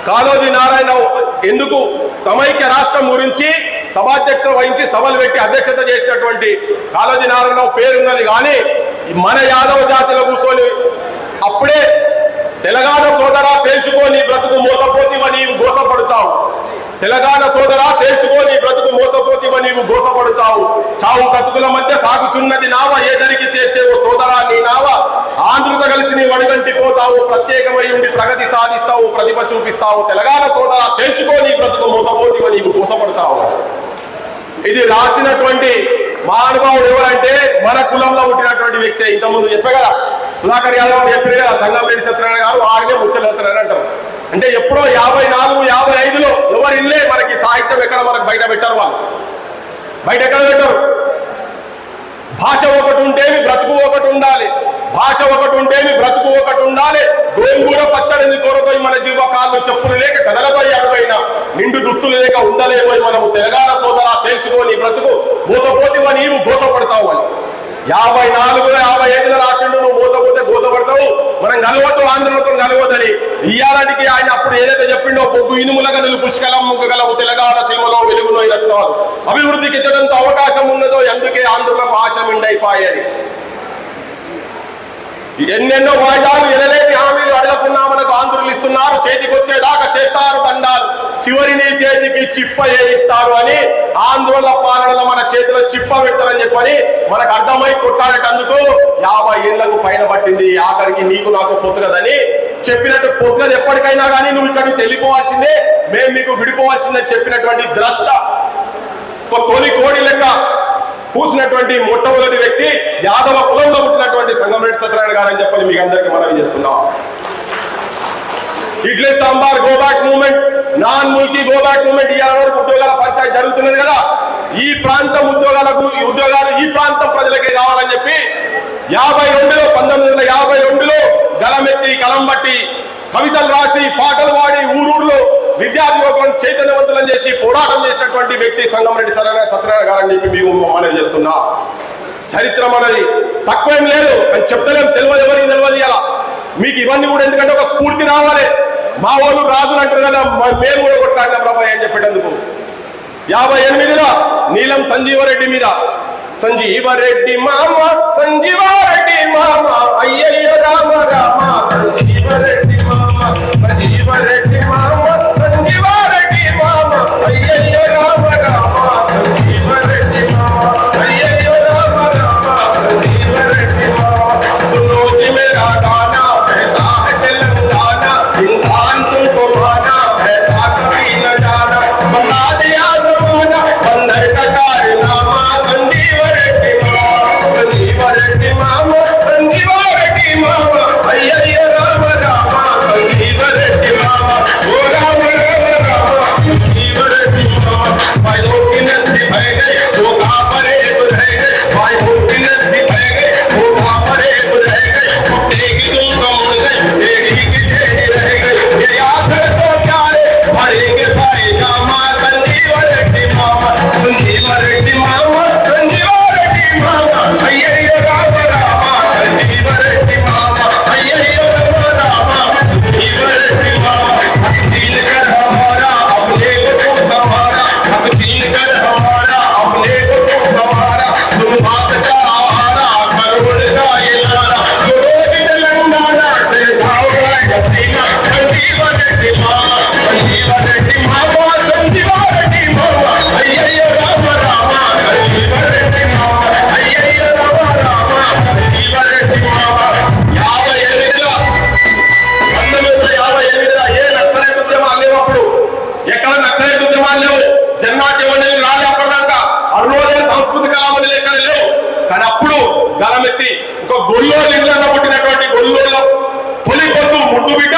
కాళోజీ నారాయణరావు ఎందుకు సమైక్య రాష్ట్రం గురించి సభాధ్యక్షత వహించి సభలు పెట్టి అధ్యక్షత చేసినటువంటి కాళోజీ నారాయణరావు పేరున్నది. కానీ మన యాదవ జాతిలో కూర్చొని అప్పుడే తెలంగాణ సోదరా తేల్చుకో నీ బ్రతుకు మోసపోతివ నీవు గోసపడతావు, తెలంగాణ సోదరా తేల్చుకో నీ బ్రతుకు మోసపోతివ నీవు గోసపడతావు, చావు బ్రతుకుల మధ్య సాగుచున్నది నావ ఏదరికి చేర్చేవు సోదరా నీ నావ, ఆంధ్రుత కలిసి నీ వడిగంటి పోతావు, ప్రత్యేకమై ఉండి ప్రగతి సాధిస్తావు, ప్రతిభ చూపిస్తావు, తెలంగాణ సోదరా తేల్చుకో నీ బ్రతుకు మోసపోతివ నీవు గోసపడతావు. ఇది రాసినటువంటి మహానుభావుడు ఎవరంటే మన కులంలో పుట్టినటువంటి వ్యక్తి. ఇంతకుముందు చెప్పే కదా సుధాకర్ యాదవ్ చెప్పారు కదా, సంగంరెడ్డి సత్యనారాయణ గారు ఆడినే ముచ్చలేస్తారని అంటారు. అంటే ఎప్పుడో 54, 55లో ఎవరు ఇల్లే మనకి సాహిత్యం ఎక్కడ మనకు బయట పెట్టారు, వాళ్ళు బయట ఎక్కడ పెట్టారు. భాష ఒకటి ఉంటేమి బ్రతుకు ఒకటి ఉండాలి, భాష ఒకటి ఉంటేమి బ్రతుకు ఒకటి ఉండాలి. గోంగూర పచ్చడిని కోరపోయి మన జీవకాళ్ళు చెప్పులు లేక కదలపోయి అడుగైన నిండు దుస్తులు లేక ఉండలేపోయి మనము తెలంగాణ సోదరా తేల్చుకో నీ బ్రతుకు మోసపోతివా నీవు గోసపడతావు అని 54, 55 రాసిండు. నువ్వు మోసపోతే గోసపడతావు, మనం కలవద్దు, ఆంధ్రతో కలవద్దని ఇయ్యాలటికి ఆయన అప్పుడు ఏదైతే చెప్పిండో పొగ్గు ఇనుముల గనులు పుష్కలం ముగ్గగలవు తెలంగాణ సీమలో వెలుగులో రత్నాలు అభివృద్ధికి ఇచ్చడంతో అవకాశం ఉన్నదో అందుకే ఆంధ్రులకు ఆశ మిండైపాయని. ఎన్నెన్నో వాయిదాలు ఎనలేని హామీలు అడగకున్నా మనకు ఆంధ్రులు ఇస్తున్నారు, చేతికొచ్చేదాకా చేస్తారు దండాలు, చివరి నీ చేతికి చిప్ప వేయిస్తారు అని ఆందోళన పాలనలో మన చేతిలో చిప్ప పెడతారని చెప్పని మనకు అర్థమై కొట్టాడేటందుకు 50 ఏళ్లకు పైన పట్టింది. ఆఖరికి నీకు నాకు పొసగదని చెప్పినట్టు పొసగదు ఎప్పటికైనా కానీ నువ్వు ఇక్కడి నుంచి వెళ్ళిపోవాల్సిందే, మేము మీకు విడిపోవాల్సిందని చెప్పినటువంటి ద్రష్ట తొలి కోడి లెక్క కూసినటువంటి మొట్టమొదటి వ్యక్తి యాదవ కులంలో పుట్టినటువంటి సంగంరెడ్డి సత్యనారాయణ గారు అని చెప్పని మీకు అందరికీ మనవి చేస్తున్నాం. Idli sambar go back movement, non Mulki go back movement ఇవాళ వరకు ఉద్యోగాల పంచాయతీ జరుగుతున్నది కదా. ఈ ప్రాంతం ఉద్యోగాలు ఈ ప్రాంతం ప్రజలకే కావాలని చెప్పి 1952లో గలమెత్తి కలం బట్టి కవితలు రాసి పాటలు పాడి ఊరూరులో విద్యార్థి యువకులను చైతన్యవంతులను చేసి పోరాటం చేసినటువంటి వ్యక్తి సంగంరెడ్డి సత్యనారాయణ గారు అని చెప్పి మీకు మనవి చేస్తున్నా. చరిత్ర మనది తక్కువేం లేదు అని చెప్తలేం, తెలియదు ఎవరికి తెలియదు. ఇలా మీకు ఇవన్నీ కూడా ఎందుకంటే ఒక స్ఫూర్తి రావాలి. మా వాళ్ళు రాజులు అంటారు కదా, మేము కూడా కొట్లాడిన ప్రభాయ్ అని చెప్పేటందుకు 58లో నీలం సంజీవరెడ్డి మీద సంజీవరెడ్డి మామ సంజీవారెడ్డి మామ అయ్యయ్య రామ రామ సంజీవరెడ్డి మామ సంజీవరెడ్డి మామ సంజీవారెడ్డి మామ అయ్యయ్య రామ రామ సంజీవరెడ్డి మామ అయ్యయ్య రామ రామ సంజీవరెడ్డి మామ सुनो जी मेरा गाना कहता है तेलंगाना इंसान तुमको माना ऐसा कभी न जाना बता दिया जमाना बंदर का कारनामा संजीवरेड्डी मामा संजीवरेड्डी मामा अय्यయ్య राम राम संजीवरेड्डी मामा ओ राम राम राम संजीवरेड्डी मामा भाई की नदी बह गई वो कहां पर रह गए भाई की नदी बह गई वो कहां पर रह गए तेरी तुम मुड़ गई तेरी की तेरी रह गई ये याद तो प्यारे भरेंगे भाई जामा संजीवरेड्डी मामा संजीवरेड्डी मामा संजीवरेड्डी मामा अय्यయ్య राम राम संजीवरेड्डी मामा अय्यయ్య राम राम संजीवरेड्डी मामा छीन कर हमारा अपने को तो संभारा अब छीन कर हमारा अपने को तो संभारा सुन बात का आहारा करोड़ का ये नारा जो रोज तेलंगाना से जाओगा हसीना संजीवरेड्डी मामा संजीवरेड्डी मामा संजीवरेड्डी मामा अय्यయ్య राम राम संजीवरेड्डी मामा अय्यయ్య राम राम संजीवरेड्डी मामा 1958 ఏ నక్సలైట్ ఉద్యమాలు లేవు. అప్పుడు ఎక్కడ నక్సలైట్ ఉద్యమాలు లేవు, జన్మాట్యం అనేది రాలే అప్పటిదాకా, అరుణోదయ సాంస్కృతిక కళామందిలు ఎక్కడ లేవు. కానీ అప్పుడు గలమెత్తి ఒక గొల్లో జిల్లాలో పుట్టినటువంటి గొల్లోలో తొలి పొద్దు ముద్దు బిడ్డ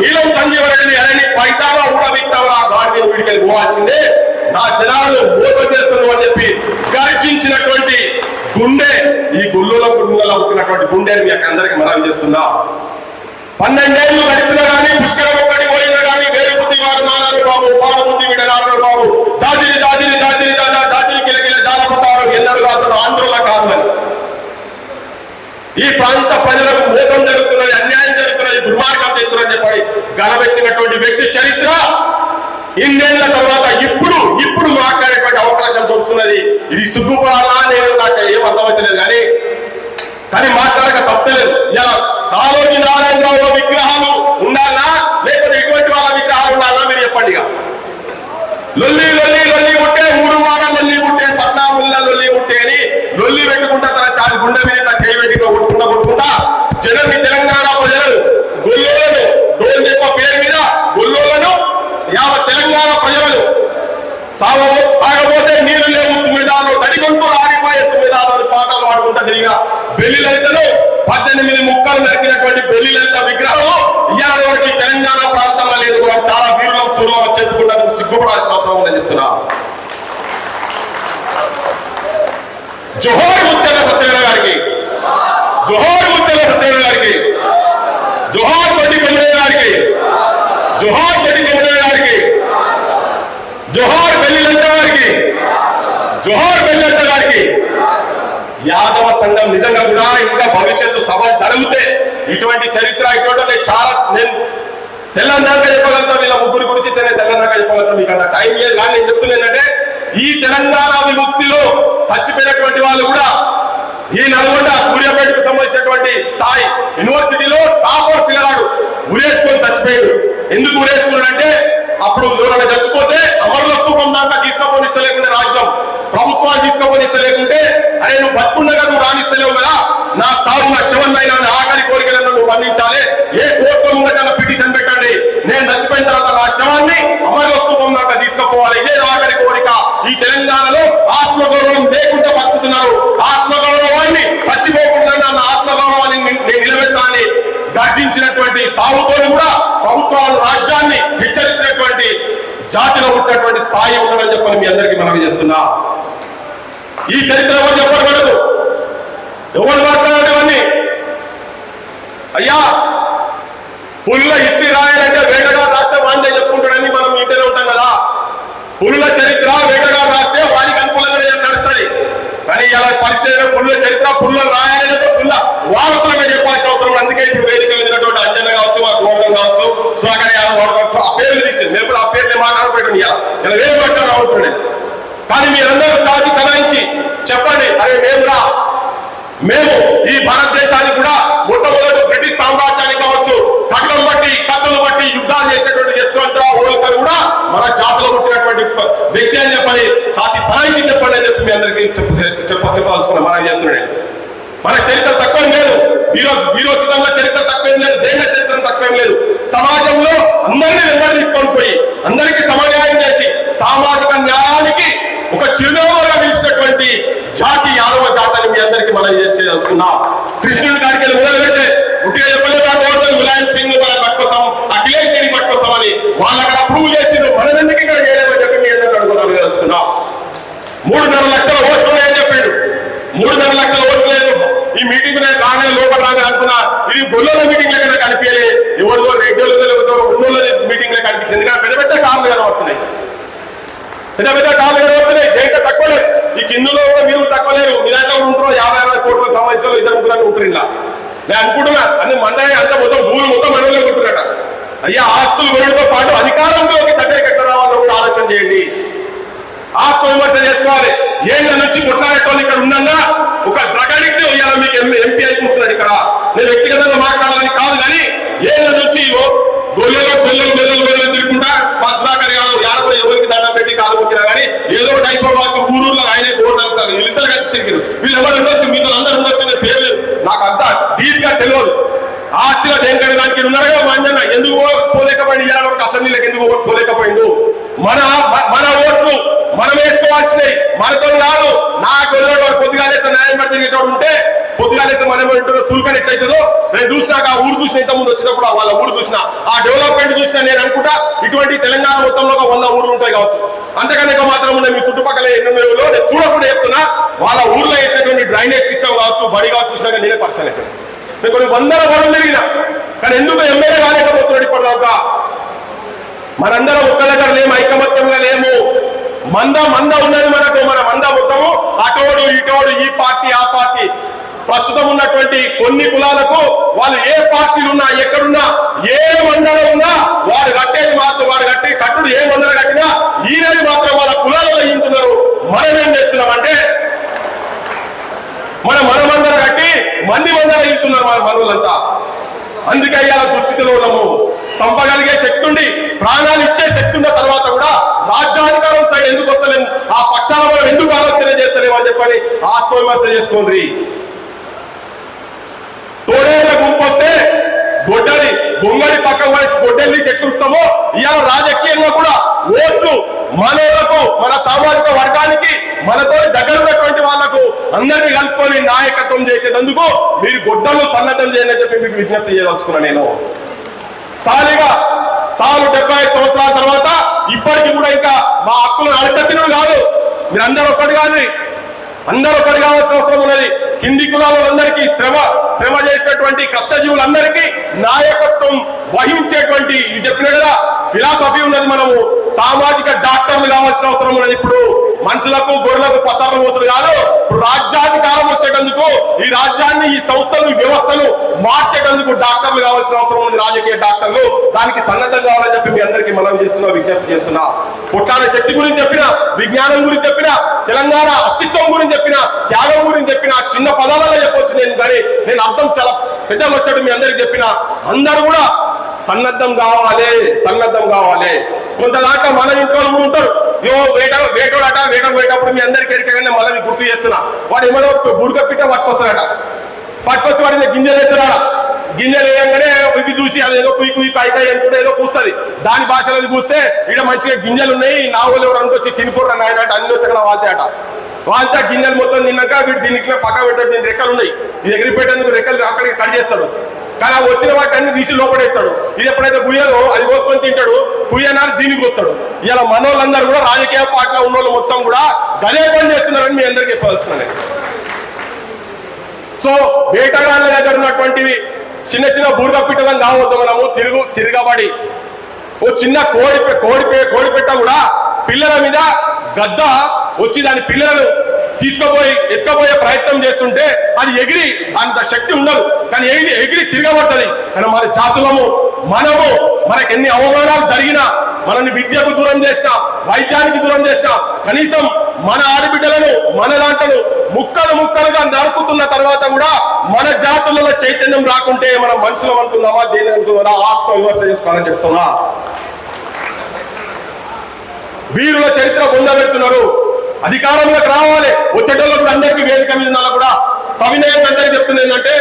నీలం సంజీవరెడ్డిని అరని పైసాగా ఊడబిక్తావరా గాడిని వీడికి పోవాల్సిందే, నా జనాలను మోసం చేస్తున్నావు అని చెప్పి గర్జించినటువంటి గుండె ఈ గొల్లులో పుట్టినటువంటి గుండెని మీకు అందరికి మనవి చేస్తున్నా. 12 ఏళ్ళు గడిచినా కానీ పుష్కరం ఒక్కటి పోయినా కానీ వేరు బుద్ధి వారు మానారు బాబు, పాడు బుద్ధి విడనారు బాబు, జాజిరి జాజిరి జాజిరి జాజా జాజిరి కిలకిల జాలపుతారు ఎన్నడూ అతను ఆంధ్రుల కాదు అని. ఈ ప్రాంత ప్రజలకు మోసం జరుగుతున్నది, అన్యాయం జరుగుతున్నది, దుర్మార్గం చేస్తున్నది చెప్పి గలబెట్టినటువంటి వ్యక్తి చరిత్ర ఇన్నేళ్ల తర్వాత ఇప్పుడు మాట్లాడేటువంటి అవకాశం దొరుకుతున్నది. ఇది సిగ్గుపడాలా నేను నాకు ఏం అర్థమవుతలేదు కానీ మాట్లాడక తప్పలేదు. ఇలా కాళోజీ నారాయణరావు విగ్రహాలు ఉండాలా లేకపోతే ఇటువంటి వాళ్ళ విగ్రహాలు ఉండాలా మీరు చెప్పండి. లొల్లి లొల్లి లొల్లి పుట్టే 3 వారాల లొల్లి పుట్టే 14 లొల్లి పుట్టే అని లొల్లి పెట్టుకుంటా తన చాలి గుండె మీద చేయబెట్టి కొట్టుకుంటా జనం తెలంగాణ ప్రజలను గొల్లోలను డోల్ చెప్ప పేరు మీద గొల్లోలను యావత్ తెలంగాణ ప్రజలను తాగబోతే నీళ్లు లేవు తుమ్మిదాలు తడిగొంటూ ఆడిపోయే తుమ్మిదాలు పాటలు పాడుకుంటా తిరిగిన బెల్లి లలితను 18 ముక్కలు నరికినటువంటి బెల్లి లలిత విగ్రహం ఇవాళ వరకు తెలంగాణ ప్రాంతంలో లేదు. చాలా వీరులం సూర్యం చెప్పుకున్నందుకు సిగ్గుపడాల్సిన అవసరం ఉందని చెప్తున్నా. జోహార్ ముత్యాల సత్యనారాయణ గారికి, జోహార్ ముత్యాల సత్యనారాయణ గారికి, జోహార్ బడ్డి కమలయ్య గారికి, జోహార్ బడ్డి కమలయ్య గారికి, జోహార్ బెల్లి లలిత గారికి, జోహార్ బెల్లి లలిత గారికి. యాదవ సంఘం నిజంగా కూడా ఇంకా భవిష్యత్తు సభ జరిగితే ఇటువంటి చరిత్ర ఇటువంటి చాలా నేను తెలంగాణ చెప్పగలుగుతా. వీళ్ళ ముగ్గురి గురించి తెలంగాణ చెప్పగలుగుతా. మీకు అంత టైం లేదు కానీ నేను చెప్తున్నా ఈ తెలంగాణ విముక్తిలో చచ్చిపోయినటువంటి వాళ్ళు కూడా ఈ నల్గొండ సూర్యాపేటకు సంబంధించినటువంటి సాయి యూనివర్సిటీలో టాపర్ పిల్లవాడు ఉరేసుకొని చచ్చిపోయాడు. ఎందుకు ఉరేసుకున్నాడంటే అప్పుడు ఎవరైనా చచ్చిపోతే అమరుల స్థూపం దాకా తీసుకోపోనిస్త లేకుండా రాజ్యం ప్రభుత్వాన్ని తీసుకోపోనిస్త లేకుంటే అరే నువ్వు బతుకుండగా నువ్వు రాణిస్తలేవు కదా, నా సాగు నా శివన్నైనా ఆఖరి కోరికలను నువ్వు బంధించాలి, ఏ కోర్టులో ముంగట పిటిషన్ పెట్టండి, నేను చచ్చిపోయిన తర్వాత నా శవాన్ని అమరుల స్థూపం దాకా తీసుకుపోవాలి, ఇదే ఆఖరి కోరిక. ఈ తెలంగాణలో ఆత్మగౌరవం లేకుండా బతుకుతున్నారు. ఆత్మగౌరవాన్ని చచ్చిపోకుండా నా ఆత్మగౌరవాన్ని నేను నిలబెట్టాలని గర్జించినటువంటి సాగుతో కూడా ప్రభుత్వాలు రాజ్యాన్ని హెచ్చరించినటువంటి జాతిలో ఉన్నటువంటి సాయి ఉండదని చెప్పని మీ అందరికీ మనవి చేస్తున్నా. ఈ చరిత్ర ఎవరు చెప్పకూడదు, ఎవరు మాట్లాడేవన్నీ. అయ్యా పులుల హిస్టరీ రాయాలంటే వేటగాడు రాస్తే వాందే చెప్పుకుంటాడని మనం ఇంటనే ఉంటాం కదా. పులుల చరిత్ర వేటగాడు రాస్తే వారికి అనుకూలంగా నడుస్తుంది. కానీ ఇలా పరిస్థితి పుల్ల చరిత్ర పుల్ల రాయాలంటే పుల్ల వారసులుగా చెప్పాల్సిన అవసరం. అందుకే ఇప్పుడు వేదిక వెళ్ళినటువంటి అంజన కావచ్చు, మా గోపం కావచ్చు, స్వాగత కావచ్చు, ఆ పేర్లు తీసింది. మేము ఆ పేర్లు మాట్లాడబెట్టండి. ఇలా వేరే మాట్లాడ అవుతుంది. కానీ మీరందరూ చాటి తనాయించి చెప్పండి, అరే మేము ఈ భారతదేశానికి కూడా మొట్టమొదటి బ్రిటిష్ సామ్రాజ్యానికి కావచ్చు ఖడ్గం బట్టి కత్తులు బట్టి యుద్ధాలు చేసినటువంటి యశ్వంతరావు హోల్కర్ కూడా మన జాతిలో పుట్టినటువంటి వ్యక్తి అని చెప్పని ఛాతి తనాయించి చెప్పండి అని చెప్పి మీ అందరికీ చెప్పాల్సుకున్న మనం చేస్తున్నాడు. మన చరిత్ర తక్కువేం లేదు, వీరోచితంగా చరిత్ర తక్కువేం లేదు, దేశ చరిత్ర తక్కువేం లేదు. సమాజంలో అందరినీ వెంబడి తీసుకొని పోయి అందరికీ సమన్యాయం చేసి సామాజిక న్యాయానికి ఒక చిరునవ్వుగా నిలిచినటువంటి జాతి యాదవ జాతిని మీ అందరికీ మనం చేయదలుచుకున్నాం. కృష్ణుడి కాడికి మొదలుపెట్టే ఉట్టిగా చెప్పలేదు, ములాయం సింగ్ మనం పట్టుకొస్తాం, అఖిలేష్ గిరి పట్టుకొస్తామని వాళ్ళు అక్కడ ప్రూవ్ చేసిండు. మనం ఎందుకు ఇక్కడ చేయలేమని చెప్పి మీ అందరికీ అడుగుదలుచుకున్నాం. 3.5 లక్షల ఓట్లు ఉన్నాయని చెప్పాడు. 3.5 లక్షల ఓట్లు లేదు. ఈ మీటింగ్ రాగానే లోపల రాగానే అనుకున్నా ఇది గొల్లోల మీటింగ్ లెక్క కనిపించలే, ఎవరిదో రెడ్డిలో ఉన్నోళ్ళ మీటింగ్ లెక్క కనిపించింది. కానీ పెద్ద పెద్ద కార్లు కనబడుతున్నాయి, పెద్ద పెద్ద కార్లు కనబడుతున్నాయి. జైట తక్కువ లేదు. ఈ కిందులో మీరు తక్కువ లేరు. మీ దాంట్లో ఉంటారో 50-60 కోట్ల సమావేశంలో 2-3 ఉంటారు. ఇలా నేను అనుకుంటున్నా అన్ని మందనే అంత మొత్తం భూములు మొత్తం మనలో ఉంటున్నట. అయ్యా ఆస్తులు కొనడంతో పాటు అధికారంలోకి దగ్గరికి ఎక్కడ రావాలో కూడా ఆలోచన చేయండి. ఆత్మవిమర్శ చేసుకోవాలి. ఏళ్ళ నుంచి కొట్లాడేటోళ్ళు ఇక్కడ ఉండగా ఒక డ్రగ్ అడిక్ట్ ఇవాళ మీకు ఎంపీ అయిపోతున్నాడు. ఇక్కడ నేను వ్యక్తిగతంగా మాట్లాడాలని కాదు, కానీ ఏళ్ళ నుంచి గొల్లలు తిరుగుకుంటా పద్మాకర్ యాడపై ఎవరికి దండం పెట్టి కాలు మొక్కినా కానీ ఏదో ఒకటి అయిపోవచ్చు. ఊరూరులో ఆయనే కోరుతారు సార్, వీళ్ళిద్దరు కలిసి తిరిగారు. వీళ్ళు ఎవరు ఉండొచ్చు, మీతో అందరూ ఉండొచ్చు, పేర్లు నాకు అంతా డీప్ గా తెలియదు. ఆస్తిలో దేనికని దానికి ఉన్నాడు కదా మా అంజన్న, ఎందుకు పోలేకపోయింది ఇవాళ వరకు అసెంబ్లీలకు ఎందుకు పోలేకపోయిండు? మన ఓట్లు మనం వేసుకోవాల్సినవి మనతో కాదు. నాకు వెళ్ళేవాడు పొద్దుగాలేసే న్యాయం పడి తిరిగేటోడు ఉంటే పొద్దుగాలేసే మనం సుల్కన్ ఎట్లయితుందో నేను చూసినాక ఆ ఊరు చూసిన ఇంత ముందు వచ్చినప్పుడు వాళ్ళ ఊరు చూసిన ఆ డెవలప్మెంట్ చూసినా నేను అనుకుంటా ఇటువంటి తెలంగాణ మొత్తంలో 100 ఊర్లు ఉంటాయి కావచ్చు. అంతకన్నా ఇక మాత్రం ఉన్నాయి మీ చుట్టుపక్కల 800 నేను చూడకుండా చెప్తున్నా. వాళ్ళ ఊర్లో వేసేటువంటి డ్రైనేజ్ సిస్టమ్ కావచ్చు, బడి కావచ్చు చూసినాక నేనే పర్సన్ అయిపోయాను. నేను కొన్ని 100 గొడవలు తిరిగిన, కానీ ఎందుకు ఎమ్మెల్యే కాలేకపోతున్నాడు ఇప్పటిదాకా? మనందరం ఒక్క దగ్గర లేము, ఐకమత్యంగా లేము. మంద ఉన్నది మనకు. మన మంద మొత్తము అటోడు ఇటోడు, ఈ పార్టీ ఆ పార్టీ. ప్రస్తుతం ఉన్నటువంటి కొన్ని కులాలకు వాళ్ళు ఏ పార్టీలు ఉన్నా ఎక్కడున్నా ఏ మండలం ఉన్నా వాడు కట్టేది మాత్రం వాడు కట్టుడు ఏ మందర కట్టినా ఈయనది మాత్రం వాళ్ళ కులాలలో ఈంటున్నారు. మనం ఏం చేస్తున్నామంటే మనమందర కట్టి మంది మందర ఈంటున్నారు మన మనవులంతా. అందుకే ఇలా దుస్థితిలో ఉన్నాము. చంపగలిగే శక్తి ఉండి ప్రాణాలు ఇచ్చే శక్తి ఉన్న తర్వాత కూడా రాజ్యాధికారం సైడ్ ఎందుకు వస్తలేము, ఆ పక్షాల మనం ఎందుకు ఆలోచన చేస్తలేము అని చెప్పని ఆత్మవిమర్శ చేసుకోండి. తోడేళ్ల గుంపు వస్తే గొంగడి పక్కకు పడి గొడ్డెల్ని చెట్లుస్తామో ఇవాళ రాజకీయంగా కూడా ఓట్లు మనకు మన సామాజిక వర్గానికి మనతో దగ్గర ఉన్నటువంటి వాళ్లకు అందరినీ కలుపుకొని నాయకత్వం చేసేందుకు మీరు గొడ్డలు సన్నద్ధం చేయాలని చెప్పి మీకు విజ్ఞప్తి చేయదలుచుకున్నా. నేను సాలు 75 సంవత్సరాల తర్వాత ఇప్పటికీ కూడా ఇంకా మా హక్కులు అడకట్టినవి కాదు. మీరు అందరూ ఒకటి కావాల్సిన అవసరం ఉన్నది. కింది కులాలందరికీ శ్రమ చేసినటువంటి కష్టజీవులందరికీ నాయకత్వం వహించేటువంటి చెప్పిన కదా ఫిలాసఫీ ఉన్నది. మనము సామాజిక డాక్టర్లు కావాల్సిన అవసరం ఉన్నది. ఇప్పుడు మనుషులకు గొర్రెలకు పసర్లు మోసులు కాదు, ఇప్పుడు రాజ్యాధికారం వచ్చేటందుకు ఈ రాజ్యాన్ని ఈ సంస్థలు ఈ వ్యవస్థను మార్చేటందుకు డాక్టర్లు కావాల్సిన అవసరం ఉంది. రాజకీయ డాక్టర్లు దానికి సన్నద్ధం కావాలని చెప్పి మీ అందరికీ మనం చేస్తున్నా, విజ్ఞప్తి చేస్తున్నా. కొట్లాడే శక్తి గురించి చెప్పిన, విజ్ఞానం గురించి చెప్పిన, తెలంగాణ అస్తిత్వం గురించి చెప్పిన, త్యాగం గురించి చెప్పిన చిన్న పదాలలో చెప్పొచ్చు నేను. కానీ నేను అర్థం చాలా పెద్దగా వచ్చాడు మీ అందరికి చెప్పిన. అందరూ కూడా సన్నద్ధం కావాలి. కొంత దాకా మన ఇంట్లో కూడా ఉంటారు. వేటోడు పోయేటప్పుడు మీ అందరికి ఎరికగానే మళ్ళీ గుర్తు చేస్తున్నా. వాడు ఏమో బుడక పిట్ట పట్టుకొచ్చి వాడి గింజలు వేస్తున్నాడా. గింజలు వేయంగానే ఇవి చూసి అది ఏదో కుయ్యి కాయ అనుకుంటే ఏదో కూస్తుంది. దాని భాషలో అది కూస్తే ఇక్కడ మంచిగా గింజలు ఉన్నాయి, నా వాళ్ళు ఎవరు అనుకొచ్చి తినిపోరు నాయన అంటే అన్ని వచ్చి అక్కడ వాళ్ళతే గింజలు మొత్తం తిన్నాక వీడు దీనికి పక్క పెడతాడు. దీని రెక్కలు ఉన్నాయి, ఇది ఎగిరిపెట్టేందుకు రెక్కలు అక్కడికి కట్ చేస్తాడు. కానీ ఆ వచ్చిన వాటి అన్ని తీసి లోపడేస్తాడు. ఇది ఎప్పుడైతే కుయ్యదో అది కోసుకొని తింటాడు, కుయ్యనాడు దీనికి వస్తాడు. ఇలా మనోళ్ళందరూ కూడా రాజకీయ పార్టీలో ఉన్న వాళ్ళు మొత్తం కూడా గదే పని చేస్తున్నారని మీ అందరికీ చెప్పవలసిన. సో వేటగాళ్ళ దగ్గర ఉన్నటువంటివి చిన్న బూర్గ పిట్టలను కావద్దు. మనము తిరగబడి ఓ చిన్న కోడి పెట్ట కూడా పిల్లల మీద గద్ద వచ్చి దాని పిల్లలను ఎత్తుకపోయే ప్రయత్నం చేస్తుంటే అది ఎగిరి అంత శక్తి ఉండదు, కానీ ఎగిరి తిరగబడుతుంది. కానీ మన జాతులము మనకు ఎన్ని అవమానాలు జరిగినా, మనల్ని విద్యకు దూరం చేసిన, వైద్యానికి దూరం చేసిన, కనీసం మన ఆడబిడ్డలను మన దాంట్లో ముక్కలుగా నరుకుతున్న తర్వాత కూడా మన జాతులలో చైతన్యం రాకుంటే మనం మనుషులం అనుకుందామా, దేని అనుకుందామా, ఆత్మ విమర్శ చేసుకోవాలని చెప్తున్నా. వీరుల చరిత్ర పొందబెడుతున్నారు. అధికారంలోకి రావాలి. వచ్చేటోళ్ళకు అందరికీ వేదిక మీద కూడా సవినయంగా అందరికీ చెప్తుంది ఏంటంటే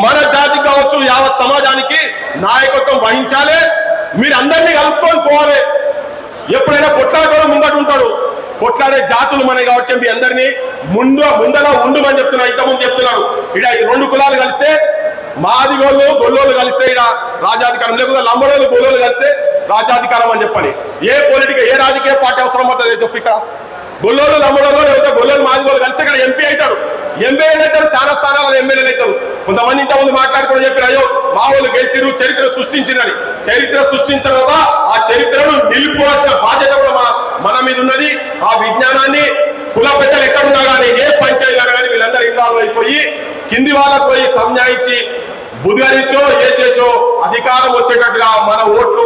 మన జాతి కావచ్చు యావత్ సమాజానికి నాయకత్వం వహించాలి. మీరు అందరినీ కలుపుకొని పోవాలి. ఎప్పుడైనా కొట్లాడేవాడు ముంగట ఉంటాడు. కొట్లాడే జాతులు మనవి కాబట్టి మీ అందరినీ ముందలా ఉండుమని చెప్తున్నా. ఇంతకుముందు చెప్తున్నారు ఇక్కడ ఈ 2 కులాలు కలిస్తే మాదిగోళ్ళు గొల్లోళ్ళు కలిస్తే ఇక్కడ రాజాధికారం, లేకపోతే లంబడోళ్ళు గొల్లోళ్ళు కలిస్తే రాజాధికారం అని చెప్పని ఏ రాజకీయ పార్టీ అవసరం పడుతుంది చెప్పి. ఇక్కడ గొల్లోళ్ళు లంబడోళ్ళు లేకపోతే గొల్లోళ్ళు మాదిగోళ్ళు కలిస్తే ఇక్కడ ఎంపీ అవుతాడు. ఎమ్మెల్యేలు అవుతారు, చాలా స్థానాలలో ఎమ్మెల్యేలు అవుతారు. కొంతమంది ఇంతకుముందు మాట్లాడుకుని చెప్పారు అయ్యో మా వాళ్ళు గెలిచిరు, చరిత్ర సృష్టించినని. చరిత్ర సృష్టించిన తర్వాత ఆ చరిత్రను నిలుపుకోవాల్సిన బాధ్యత కూడా మన మీద ఉన్నది. ఆ విజ్ఞానాన్ని కుల పెద్దలు ఎక్కడున్నా కానీ ఏ పంచాయతీ కానీ వీళ్ళందరూ ఇన్వాల్వ్ అయిపోయి కింది వాళ్ళకు పోయి సంజాయించి బుధరించో ఏ చేసో అధికారం వచ్చేటట్టుగా మన ఓట్లు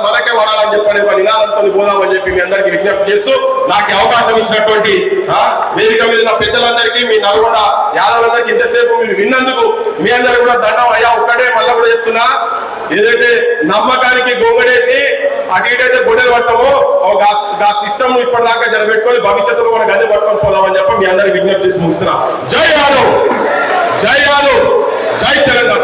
మనకే వడాలని చెప్పని నినాదంతో పోదామని చెప్పి మీ అందరికీ విజ్ఞప్తి చేస్తూ నాకు అవకాశం ఇచ్చినటువంటి వేదిక మీద ఉన్న పెద్దలందరికీ, మీ నల్గొండ యాదవులందరికీ ఇంతసేపు మీరు విన్నందుకు మీ అందరూ కూడా దండం. అయ్యా ఒక్కటే మళ్ళీ కూడా చెప్తున్నా, ఏదైతే నమ్మకానికి గొంగడేసి అటు ఇటైతే గొడవలు పడతామో ఆ సిస్టమ్ ఇప్పటిదాకా జరగబెట్టుకొని భవిష్యత్తులో కూడా గది పట్టుకొని పోదామని చెప్పి మీ అందరికి విజ్ఞప్తి చేసి ముగిస్తున్నా. జై యాదవ్, జై తెలంగాణ.